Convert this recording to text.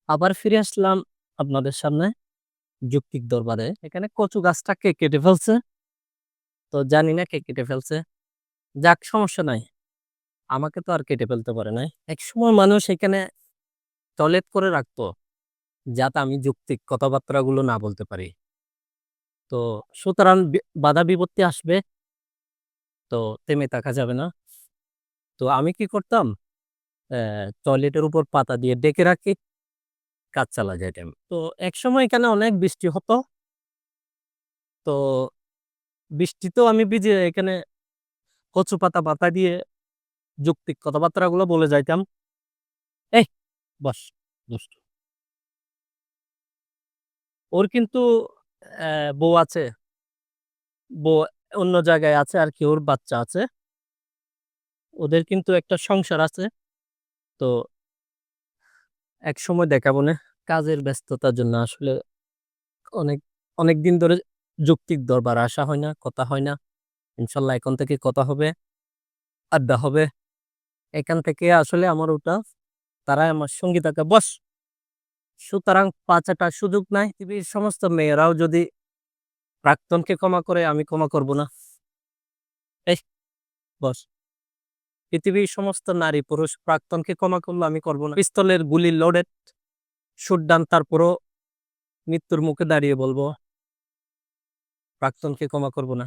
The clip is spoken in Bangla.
আবার ফিরে আসলাম আপনাদের সামনে যৌক্তিক দরবারে। এখানে কচু গাছটা কে কেটে ফেলছে? তো জানি না কে কেটে ফেলছে। যাক সমস্যা নাই। আমাকে তো আর কেটে ফেলতে পারে নাই। একসময় মানুষ এখানে টয়লেট করে রাখতো, যাতে আমি যৌক্তিক কথাবার্তাগুলো না বলতে পারি। তো সুতরাং বাধা বিপত্তি আসবে, তো থেমে থাকা যাবে না। তো আমি কি করতাম? টয়লেটের উপর পাতা দিয়ে ডেকে রাখি, কাজ চালা যাইতাম। তো একসময় এখানে অনেক বৃষ্টি হতো। তো বৃষ্টিতেও আমি ভিজে এখানে কচু পাতা মাথায় দিয়ে যৌক্তিক কথাবার্তাগুলো বলে যাইতাম। এই বস, দুষ্টু। ওর কিন্তু বউ আছে। বউ অন্য জায়গায় আছে আরকি, ওর বাচ্চা আছে। ওদের কিন্তু একটা সংসার আছে। তো একসময় দেখাবনে। কাজের ব্যস্ততার জন্য আসলে অনেক অনেকদিন ধরে যৌক্তিক দরবারে আসা হয় না, কথা হয় না। ইনশাআল্লাহ এখন থেকে কথা হবে, আড্ডা হবে। এখান থেকে আসলে আমার ওটা তারাই আমার সঙ্গী থাকে। বস! সুতরাং ৫ টা সুযোগ নাই। পৃথিবীর সমস্ত মেয়েরাও যদি প্রাক্তনকে ক্ষমা করে, আমি ক্ষমা করব না। এই বস! পৃথিবীর সমস্ত নারী পুরুষ প্রাক্তনকে ক্ষমা করলে আমি করব না। পিস্তলের গুলি লোডেড, শুট ডান, তারপরও মৃত্যুর মুখে দাঁড়িয়ে বলব প্রাক্তনকে ক্ষমা করব না।